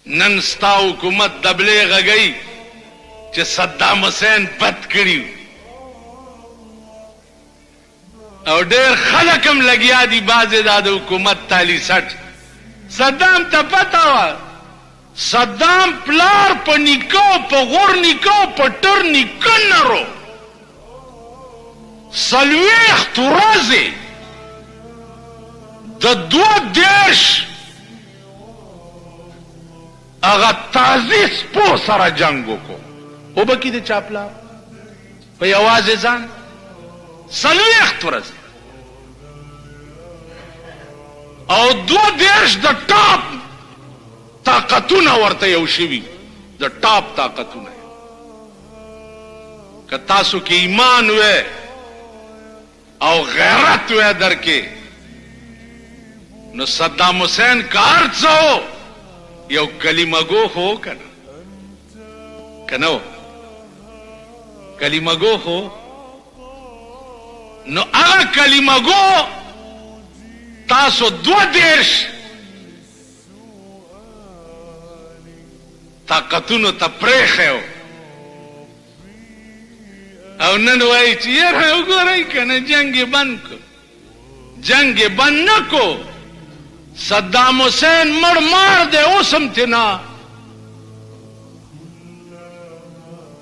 نن ستا حکومت دبلې غږی چې صدام حسین بد کړي او ډېر خلک هم لګیا دي بعضې دا د حکومت تالی سټ صدام ته پته وه صدام پلار په نیکه په غور نیکه په ټر نیکه نرو 40 ورځې د 22 اغا تازی سپو سره جنگ وکړو او بکی د چاپلا په یوازې ځان 40 ورځې او 22 د ټاپ طاقتونه ورته یو شوي د ټاپ طاقتونه که تاسو کې ایمان وې او غیرت وې درکې نو صدام حسین کار څه یو کلمه گو ہو کنا کنو کلمه گو ہو نو اغا کلمه گو تاسو 22 طاقتونو تا پریخیو او نن وای چې یاره وګورئ کنه جنگ بند کو جنگ بند نکو صدام حسین مړ مار دے اوسم تینا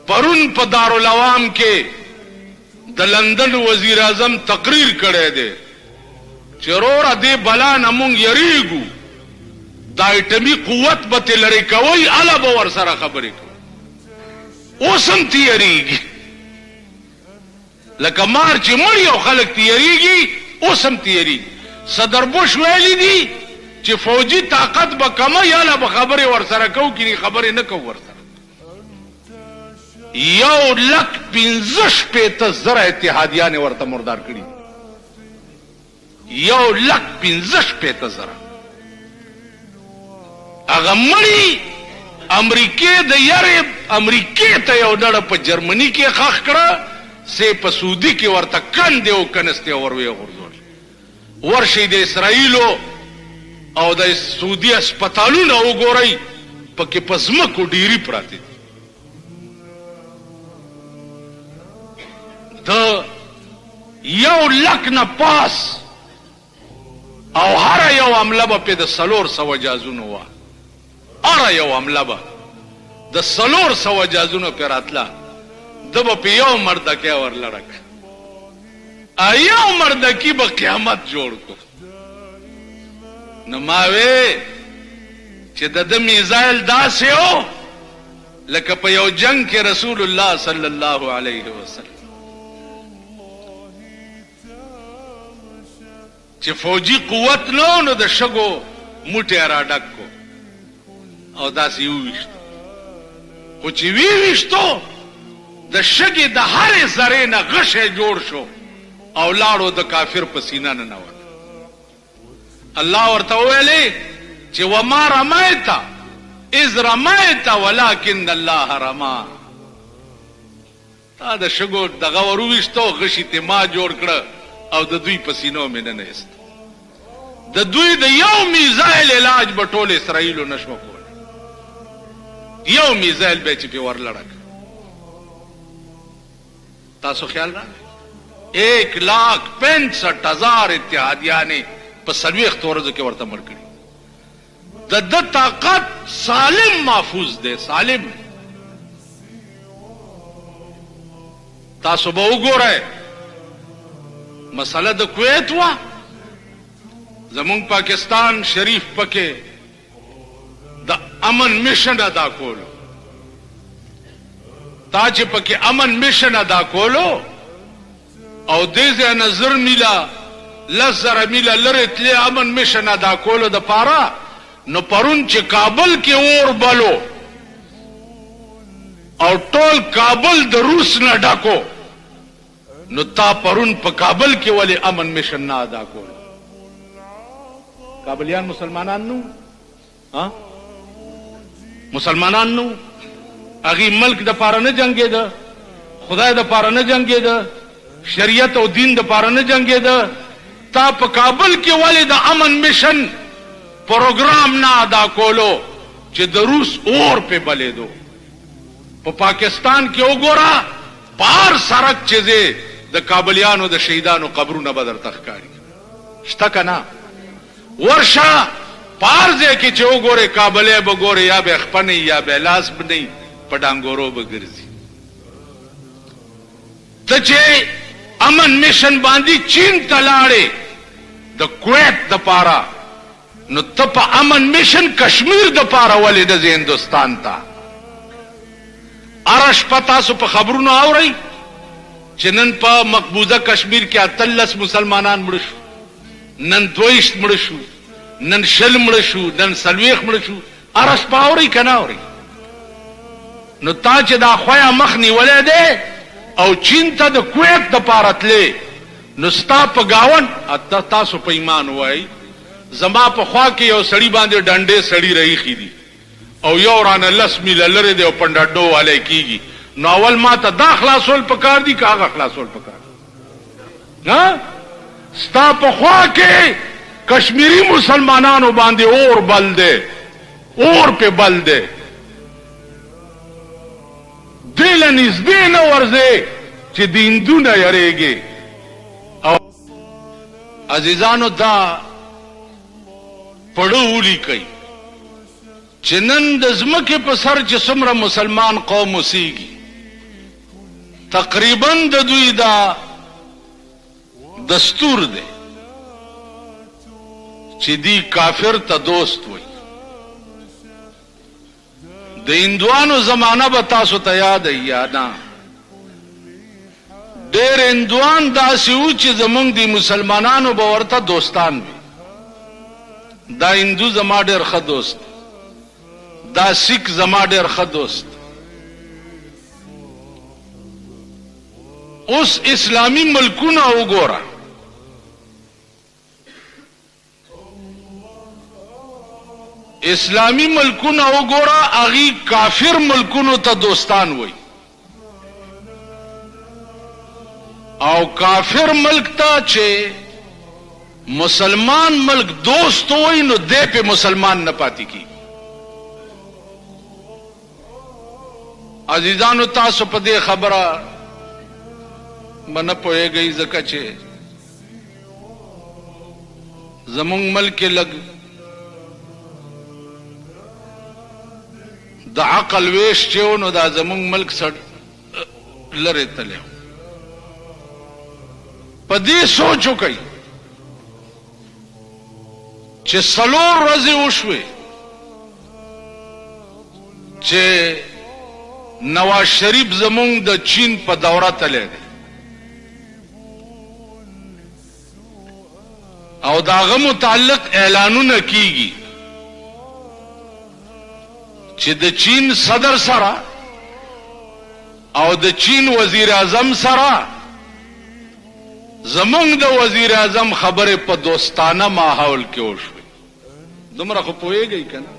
پرون په دارالعوام کې د لندن وزیر اعظم تقریر کړی دی چې وروره دې بلا نه مونږ یریږو دا ایټمي قوت به ترې لرې کوئ هله به ورسره خبرې کوو اوسم ته یریږي لکه مار چې مړي او خلک ته یریږي اوسم ته یریږي صدر بوش ویلی دی چې فوجي طاقت به کمه یاله به خبرې ورسره کوو کني خبرې نه کوو ورسره 1,15,000 اتحادیانې ورته مردار کړي 1,15,000 هغه مړي امریکې د یارې امریکې ته یو ډډه په جرمني کې خښ کړه سې په سعودي کې ورته کندې او کنستې وروې غورځول ورشي د اسرائیلو او د سعودي هسپتالونه وګورئ پکې په ځمکو ډیري پراته دي د 1,00,000 نه پاس او هر یو حمله به پې د 400 جازونو وه هر یو حمله به د 400 جازونو پې راتله ده به په یو مردکۍ ورلړک یو مردکی به قیامت جوړ کو نو ما وی چې د ده میزایل داسې و لکه په یو جنگ کې رسول الله صلی الله علیه وسلم چې فوجي قوت نو نو د شګو موټی را ډک کو او داسې وویشتو خو چې ویویشتو د شګې د هرې ذرې نه غشی جوړ شو او لاړو د کافر په سینه ننوت الله ورته ویلې چې وما رمیت اذ رمیت ولکن الله رما تا د شګو دغه ورویشتو غشي ته ما جوړ کړه او د دوی په سینو مې نه ایست د دوی د یو میزایل علاج به ټول اسرائیلو نشو کولی یو میزایل به چې پې ورلړک تاسو خیال را 1,65,000 اتحادیانې په 40 ورځو کې ورته مړ کړي د ده طاقت سالم محفوظ دی سالم تاسو به وګورئ مسله د کویت وه زمونږ پاکستان شریف پکې د امن مشن ادا کولو تا چې پکې امن مشن ادا کولو او دې ځای نه 1000 میله 10,000 میله لرې تلې امن مشن ادا کولو د پاره نو پرون چې کابل کې اور بلو او ټول کابل د روس نه ډکو نو تا پرون په کابل کې ولې امن مشن نه ادا کولو کابلیان مسلمانان نو مسلمانان نو هغې ملک د پاره نه جنګېده خدای د پاره نه جنګېده شریعت او دین د پاره نه جنګېده تا په کابل کې ولې د امن مشن پروګرام نه ادا کولو چې د روس اور په بلیدو. په پاکستان کې وګوره پار سرک چې د کابلیانو د شهیدانو قبرونه به درته ښکاري شته که نه؟ ورشه پار ځای کې چې وګورې کابلی به ګورې یا به خپه نه یا به لاس به نه په ډانګورو به ګرځي. ته چې امن میشن باندې چین ته لاړې د کویت دپاره نو ته په امن میشن کشمیر دپاره ولې نه ځې هندوستان ته؟ هره شپه تاسو په خبرونو اورئ چې نن په مقبوضه کشمیر کې 18 مسلمانان مړه شو، نن 22 مړه شو، نن 20 مړه شو، نن 40 مړه شو. هره شپه اورئ که نه اورئ؟ نو تا چې دا خویا مخ نیولی دی او چین ته د کویت دپاره تلې نو ستا په گاون تاسو په ایمان وایي زما په خوا کې یو سړي باندې ډنډې سړي رایخي دي او یو رانه 10 میله لرې دی او پنډاډو والی کېږي. نو اول ما ته دا خلاصول پکار دي که هغه خلاصول پکار دي؟ ستا په خوا کې کشمیری مسلمانانو باندې اور بل دی، اور په بل دی، دې له نږدې نه ورځې چې د هندو نه یریږي. او عزیزانو دا پړه ولیکئ چې نن د ځمکې په سر چې څومره مسلمان قوم اوسېږي تقریبا د دوی دا دستور دی چې دی کافر ته دوست وي. د هندوانو زمانه به تاسو ته یاد ای یا نه؟ ډېر هندوان داسې وو چې زمونږ د مسلمانانو به ورته دوستان وي. دا هندو زما ډېر ښه دوست، دا سیک زما ډېر ښه دوست. اوس اسلامی ملکونه وګوره، اسلامی ملکونه وګوره هغوی کافر ملکونو ته دوستان وي او کافر ملک ته چې مسلمان ملک دوست وي نو دی په مسلمان نه پاتې کی. عزیزانو تاسو په دې خبره نه پوهېږئ ځکه چې زمونږ ملک کې لږ د عقل ویش چې و نو دا زمونږ ملک سړ لرې تللی و. په دې سوچ وکئ چې 4 ورځې وشوې چې نواز شریف زمونږ د چین په دوره تللی دی او د هغه متعلق اعلانونه کیږي چې د چین صدر سره او د چین وزیر اعظم سره زمونږ د وزیر اعظم خبرې په دوستانه ماحول کې وشوې. دومره خو پوهېږئ که نه؟